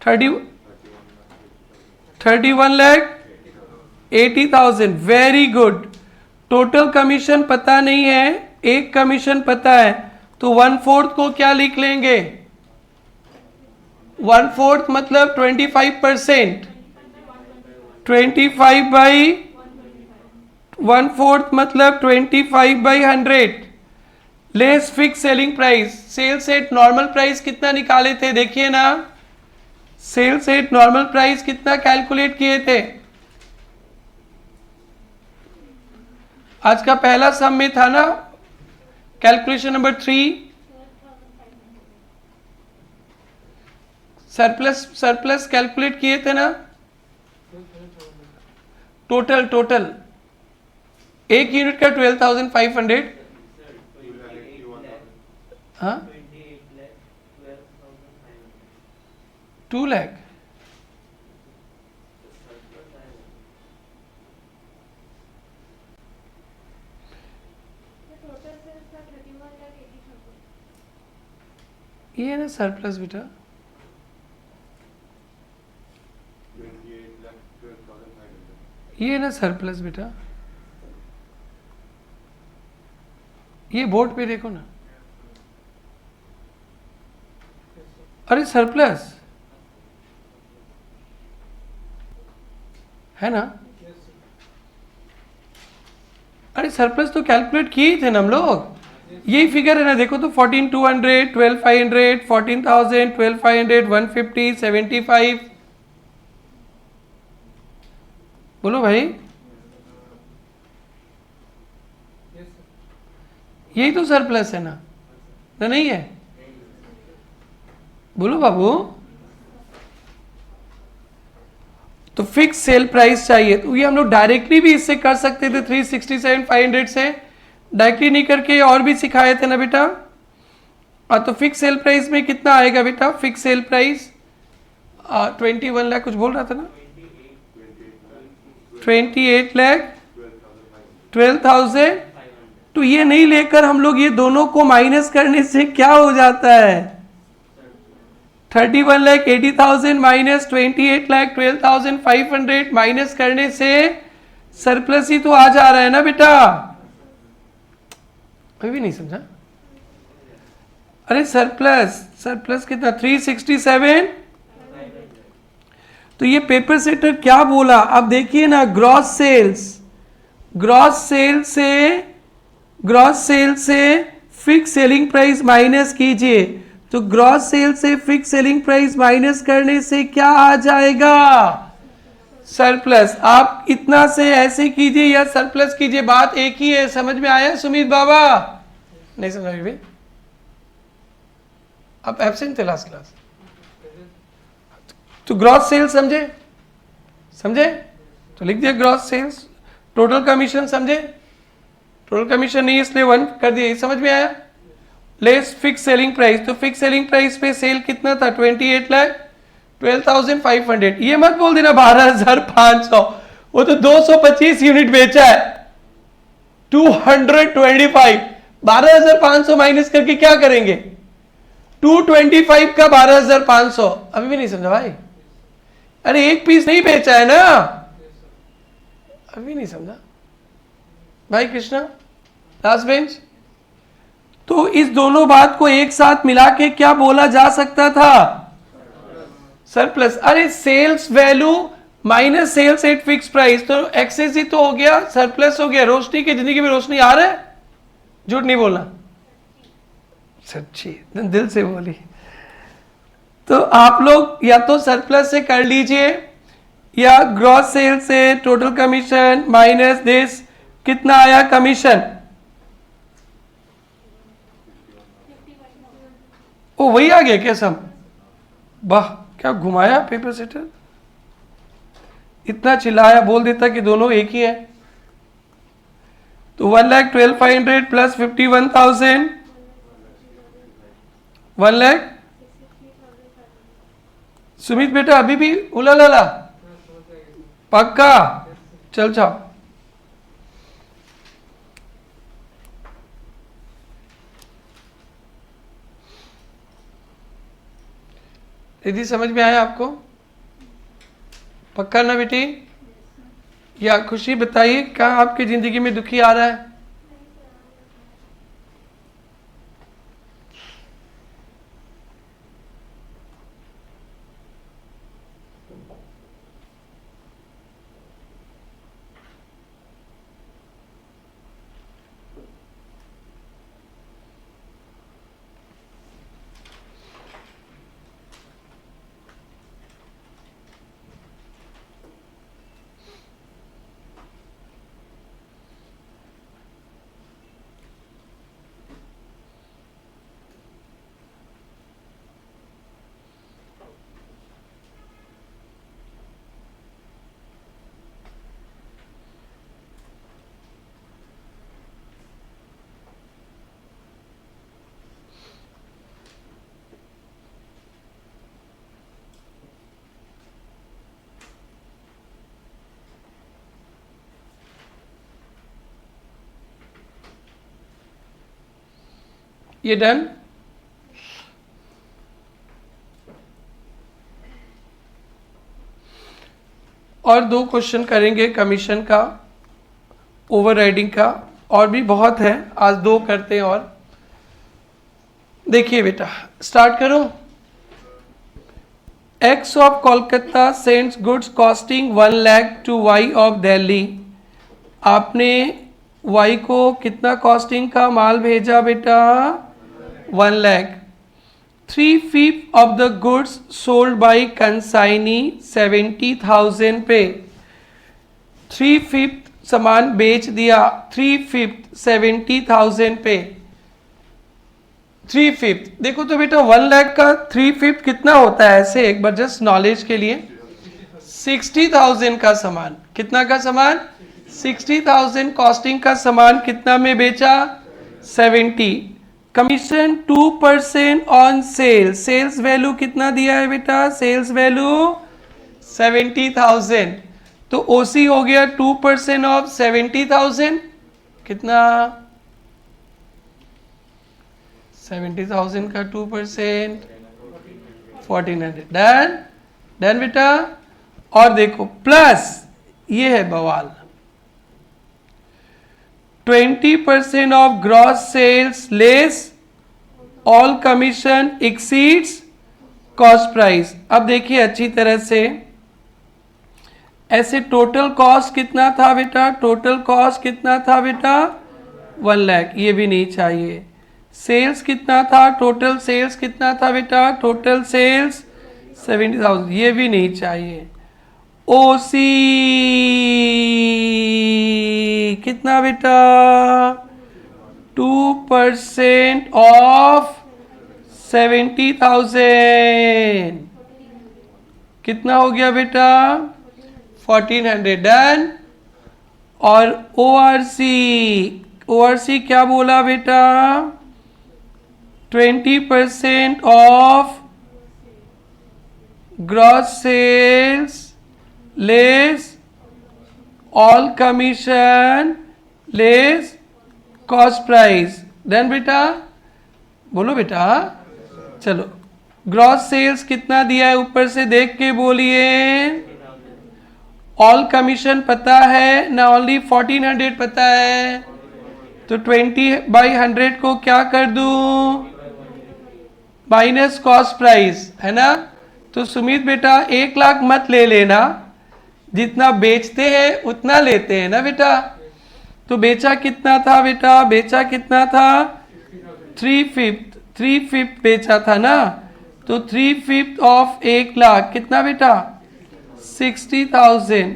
31,80,000। Very good. Total commission पता नहीं है, एक कमीशन पता है, तो 1/4 को क्या लिख लेंगे? 1/4 मतलब 25%। 1/4 मतलब 25/100 less fix selling price. Sales at normal price कितना निकाले थे? देखिए ना, सेल्स एट नॉर्मल प्राइस कितना कैलकुलेट किए थे? आज का पहला सम में था ना, कैलकुलेशन नंबर 3। सरप्लस कैलकुलेट किए थे ना। टोटल एक यूनिट का 12,500। हाँ 2 लाख। ये है ना सरप्लस बेटा। ये है ना सरप्लस बेटा, ये बोर्ड पे देखो ना। अरे सरप्लस है ना। अरे सरप्लस तो कैलकुलेट किए थे ना हम लोग, यही फिगर है ना। देखो तो 14,200, 12,500, 14,000, 12,500, 150, 75। बोलो भाई, यही तो सरप्लस है ना नहीं है? बोलो बाबू। तो फिक्स सेल प्राइस चाहिए, तो ये हम लोग डायरेक्टली भी इससे कर सकते थे 367,500 से, डायरेक्टली नहीं करके और भी सिखाए थे ना बेटा। तो फिक्स सेल प्राइस में कितना आएगा बेटा? फिक्स सेल प्राइस 21 लाख कुछ बोल रहा था ना, 28,12,000। तो ये नहीं लेकर हम लोग ये दोनों को माइनस करने से क्या हो जाता है? 31,80,000 माइनस 28,12,500 माइनस करने से सरप्लस ही तो आ जा रहा है ना बेटा। अभी भी नहीं समझा? अरे सरप्लस कितना? 367। तो ये पेपर सेटर क्या बोला? अब देखिए ना, ग्रॉस सेल से फिक्स सेलिंग प्राइस माइनस कीजिए। तो ग्रॉस सेल से फिक्स सेलिंग प्राइस माइनस करने से क्या आ जाएगा? सरप्लस। आप इतना से ऐसे कीजिए या सरप्लस कीजिए, बात एक ही है। समझ में आया सुमित बाबा? नहीं समझ में? आप एब्सेंट थे लास्ट क्लास। तो ग्रॉस सेल समझे? तो लिख दिया ग्रॉस सेल्स। टोटल कमीशन समझे, टोटल कमीशन नहीं इसलिए 1 कर दिया, ये समझ में आया। लेस फिक्स सेलिंग प्राइस, तो फिक्स सेलिंग प्राइस पे सेल कितना था 28 लाख 12,500। ये मत बोल देना 12,500, वो तो 225 यूनिट बेचा है। 225 12,500 माइनस करके क्या करेंगे, 225 का 12,500। अभी भी नहीं समझा भाई, अरे एक पीस नहीं बेचा है ना, अभी नहीं समझा भाई कृष्णा लास्ट बेंच। तो इस दोनों बात को एक साथ मिला के क्या बोला जा सकता था, सरप्लस। अरे sales value minus sales at fix price, तो एक्सेस ही तो हो गया, सरप्लस हो गया। रोशनी की जिंदगी में रोशनी आ रहा है, झूठ नहीं बोलना, सच्ची दिल से बोली। तो आप लोग या तो सरप्लस से कर लीजिए या ग्रॉस सेल से टोटल कमीशन माइनस दिस, कितना आया कमीशन, ओ वही आ गया क्या सम, वाह क्या घुमाया पेपर सेटर, इतना चिल्लाया, बोल देता कि दोनों एक ही है। तो 1,12,500 प्लस 51,000 1 लाख। सुमित बेटा अभी भी उला लाला पक्का, चल जाओ। दीदी समझ में आया आपको, पक्का ना बेटी। या खुशी बताइए कहाँ आपकी जिंदगी में दुखी आ रहा है, ये डन। और 2 क्वेश्चन करेंगे कमीशन का, ओवरराइडिंग का, और भी बहुत है, आज 2 करते हैं। और देखिए बेटा स्टार्ट करो। X of Kolkata sends goods costing 1 lakh to Y of Delhi. आपने Y को कितना कॉस्टिंग का माल भेजा बेटा, 1 lakh. 3/5 of the goods sold by consignee 70,000 पे 3/5 सामान बेच दिया, 3/5 70,000 पे 3/5। देखो तो बेटा 1 लाख का 3/5 कितना होता है, ऐसे एक बार जस्ट नॉलेज के लिए, 60,000 का सामान, कितना का सामान 60,000 कॉस्टिंग का सामान कितना में बेचा 70। Commission 2% on sale, sales value कितना दिया है बेटा, सेल्स वैल्यू 70,000। तो ओसी हो गया 2% ऑफ 70,000, कितना 70,000 का 2% 1,400। डन डन बेटा। और देखो प्लस ये है बवाल, 20% of gross sales less all commission exceeds cost price. अब देखिए अच्छी तरह से, ऐसे टोटल कॉस्ट कितना था बेटा, टोटल कॉस्ट कितना था बेटा 1 लाख, ये भी नहीं चाहिए। सेल्स कितना था, टोटल सेल्स कितना था बेटा, टोटल सेल्स 70,000, ये भी नहीं चाहिए। ओसी कितना बेटा 2% ऑफ 70,000, कितना हो गया बेटा 1400 डन। और ORC क्या बोला बेटा? 20% of gross sales less all commission less cost price. Done बेटा, बोलो बेटा। चलो, ग्रॉस सेल्स कितना दिया है ऊपर से देख के बोलिए। ऑल कमीशन पता है ना? ओनली 1400 पता है। तो 20/100 को क्या कर दूं? माइनस कॉस्ट प्राइस, है ना? तो सुमित बेटा 1 लाख मत ले लेना, जितना बेचते हैं उतना लेते हैं ना बेटा। तो बेचा कितना था बेटा? बेचा कितना था? 3/5 बेचा था ना। तो 3/5 ऑफ 1 लाख कितना बेटा? 60,000।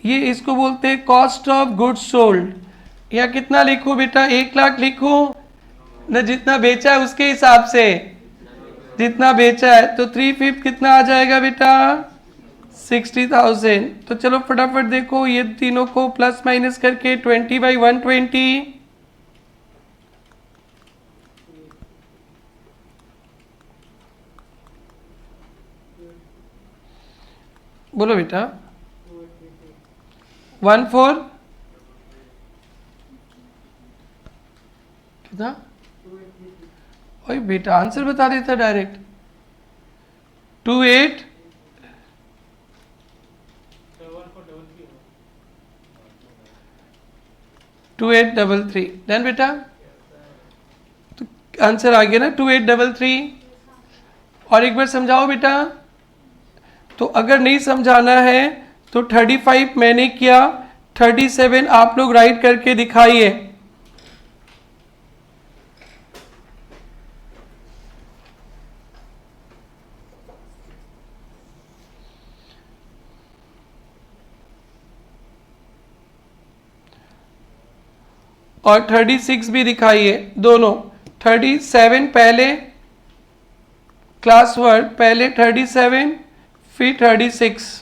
ये इसको बोलते हैं कॉस्ट ऑफ गुड्स सोल्ड। या कितना लिखूं बेटा? 1 लाख लिखूं ना? जितना बेचा है उसके हिसाब से, जितना बेचा है। तो 3/5 कितना आ जाएगा बेटा? 60,000। तो चलो फटाफट देखो ये तीनों को प्लस माइनस करके 20/120। बोलो बेटा। 14 कितना? ओए बेटा आंसर बता देता डायरेक्ट। 28 2833। डन बेटा, तो आंसर आ गया ना 2833। और एक बार समझाओ बेटा। तो अगर नहीं समझाना है तो 35 मैंने किया, 37 आप लोग राइट करके दिखाइए। और 36 भी दिखाइए, दोनों। 37 पहले, क्लास वर्ड पहले 37 फिर 36।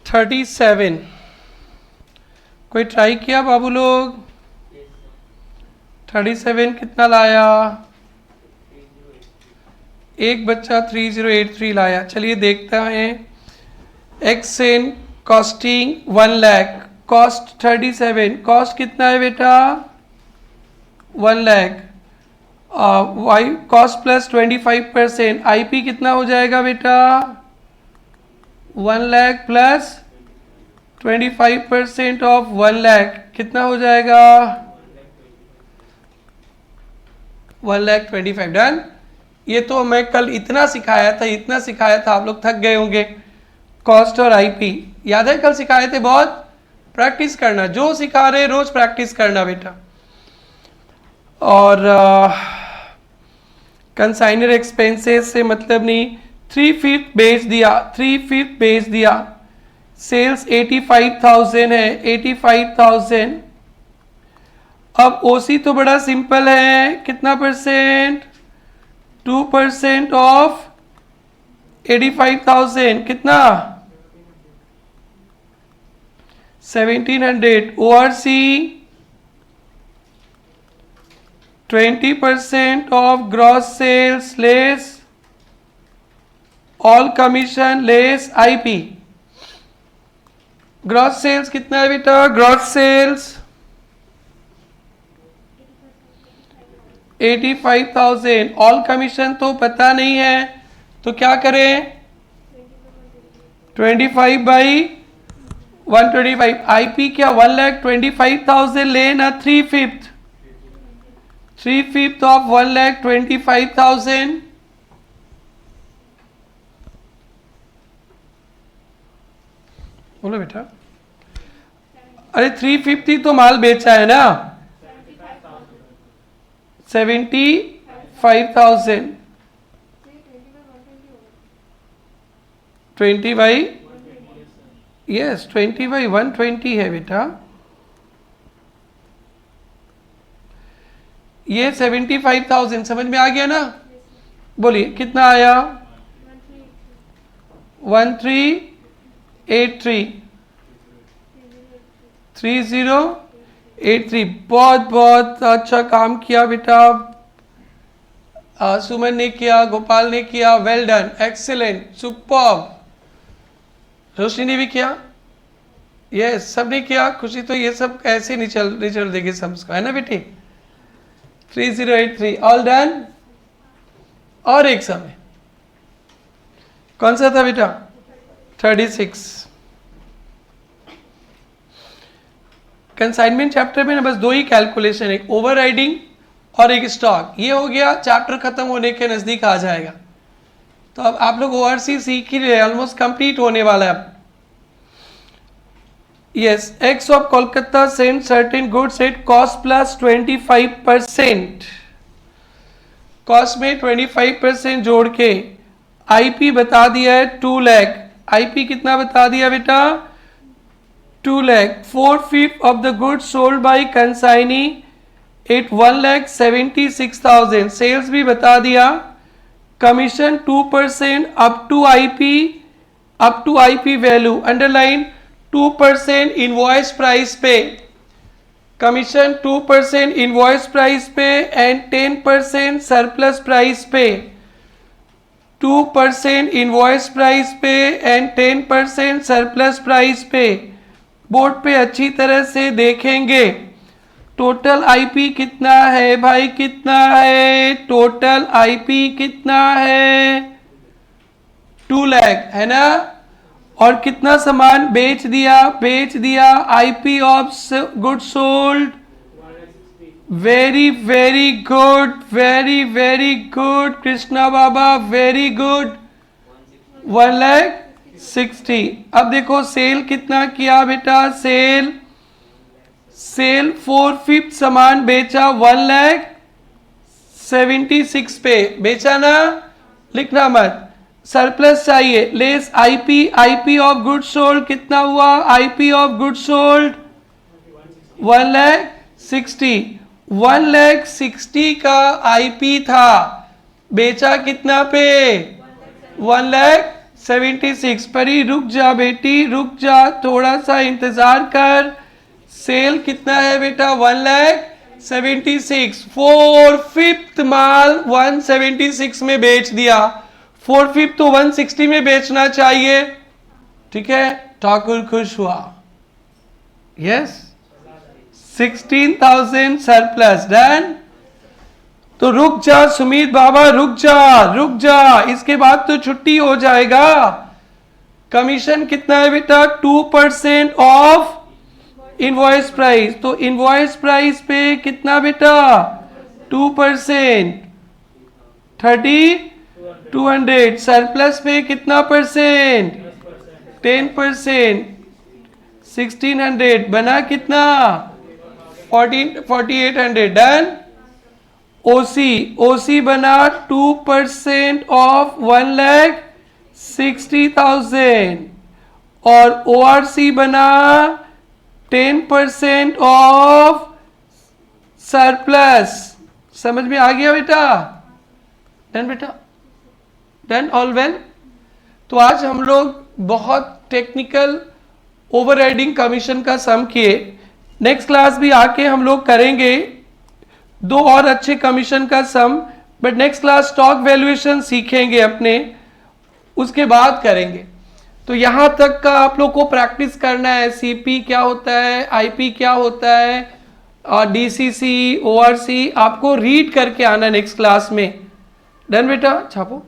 37। कोई ट्राई किया बाबू लोग? 37 कितना लाया? एक बच्चा 3083 लाया। चलिए देखते हैं। एक्सेन कॉस्टिंग 1 लाख, कॉस्ट 37, कॉस्ट कितना है बेटा? 1 lakh. Y cost plus 25%, IP कितना हो जाएगा बेटा? 1 लाख प्लस 25% ऑफ 1 लाख कितना हो जाएगा? 1,25,000। डन। ये तो मैं कल इतना सिखाया था, आप लोग थक गए होंगे। कॉस्ट और आईपी याद है कल सिखाए थे? बहुत प्रैक्टिस करना, जो सिखा रहे रोज प्रैक्टिस करना बेटा। और कंसाइनर एक्सपेंसेस से मतलब नहीं, 3/5 बेच दिया। सेल्स 85,000 है, 85,000। अब ओसी तो बड़ा सिंपल है, कितना परसेंट? 2% ऑफ 85,000 कितना? 1700। ORC 20% of gross sales less all commission less IP. Gross sales कितना है बेटा? Gross sales 85,000। ऑल कमीशन तो पता नहीं है, तो क्या करें? 25/125। आईपी क्या? 1,25,000 लेना, 3/5 ऑफ 1,25,000। बोलो बेटा। अरे 350 तो माल बेचा है ना, 75,000। 20/120 है बेटा। ये 75,000 समझ में आ गया ना? बोलिए कितना आया? 1383 3083। बहुत बहुत अच्छा काम किया बेटा। सुमन ने किया, गोपाल ने किया, वेल डन, एक्सीलेंट, सुपर्ब। रोशनी ने भी किया, यस सब ने किया। खुशी तो ये सब ऐसे निचल देगी सबको, है ना बेटी? 3083 ऑल डन। और एक समय कौन सा था बेटा? 36। कंसाइनमेंट चैप्टर में ना बस 2 ही कैलकुलेशन, एक ओवरराइडिंग और एक स्टॉक। ये हो गया, चैप्टर खत्म होने के नजदीक आ जाएगा। तो अब आप लोग ओआरसी सीख ही रहे, ऑलमोस्ट कंप्लीट होने वाला है अब। Yes, x of Kolkata send certain goods at cost plus 25%। Cost में 25% जोड़ के आईपी बता दिया है 2 लाख। आईपी कितना बता दिया बेटा? 2 lakh. 4/5 of the goods sold by consignee at 1,76,000। Sales भी बता दिया। Commission 2% up to IP value, underline 2% invoice price पे। कमीशन 2% इनवॉइस प्राइस पे एंड 10% सरप्लस प्राइस पे। 2% इनवॉइस प्राइस पे एंड 10% सरप्लस प्राइस पे। बोर्ड पे अच्छी तरह से देखेंगे। टोटल आईपी कितना है भाई? कितना है टोटल आईपी? कितना है? 2 लाख है ना? और कितना सामान बेच दिया? IP of good sold. Very very good Krishna Baba, very good. 1,60,000। अब देखो सेल कितना किया बेटा? सेल 4/5 सामान बेचा, 1,76,000 पे बेचा ना, लिखना मत। सरप्लस चाहिए, less IP of good sold कितना हुआ? IP of good sold 1,60,000। 1,60,000 का आईपी था, बेचा कितना पे? 1,60,000 76। परी रुक जा बेटी, रुक जा, थोड़ा सा इंतजार कर। सेल कितना है बेटा? 1,76,000। 4/5 माल 176 में बेच दिया। 4/5 तो 160 में बेचना चाहिए, ठीक है। ठाकुर खुश हुआ। Yes, 16,000 surplus. डन। तो रुक जा सुमित बाबा, रुक जा, रुक जा, इसके बाद तो छुट्टी हो जाएगा। कमीशन कितना है बेटा? 2% ऑफ इनवॉइस प्राइस। तो इनवॉइस प्राइस पे कितना बेटा? 2%, 200। सरप्लस पे कितना परसेंट? 10%, 1600। बना कितना? 4800। डन। ओसी बना 2% ऑफ 1,60,000 और ओआरसी बना 10% ऑफ सरप्लस। समझ में आ गया बेटा? डन बेटा? Done, all well. तो आज हम लोग बहुत टेक्निकल ओवरराइडिंग कमीशन का सम किए। नेक्स्ट क्लास भी आके हम लोग करेंगे 2 और अच्छे कमीशन का sum, but next class stock valuation सीखेंगे अपने, उसके बाद करेंगे। तो यहां तक का आप लोग को प्रैक्टिस करना है। सीपी क्या होता है, आईपी क्या होता है, और डीसीसी, ओआरसी आपको रीड करके आना नेक्स्ट क्लास में। डन बेटा? छापो,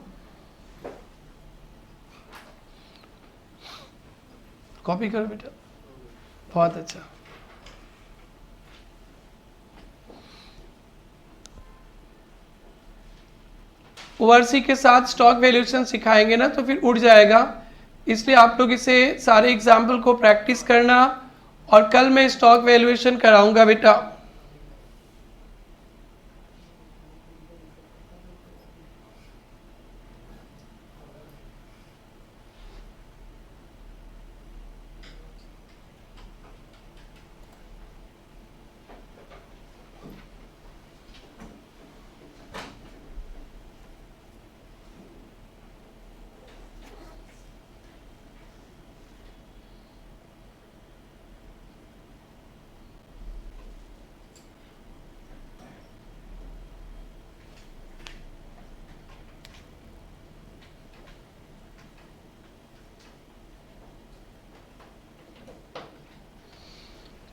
कॉपी करो बेटा। बहुत अच्छा। ओआरसी के साथ स्टॉक वैल्यूएशन सिखाएंगे ना, तो फिर उड़ जाएगा। इसलिए आप लोग इसे सारे एग्जाम्पल को प्रैक्टिस करना, और कल मैं स्टॉक वैल्यूएशन कराऊंगा बेटा।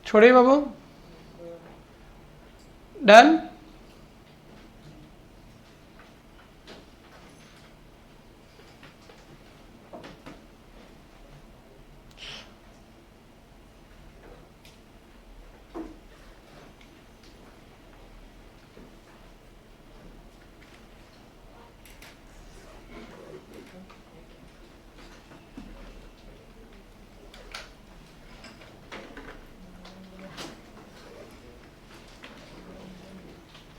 छोड़े बाबू? डन।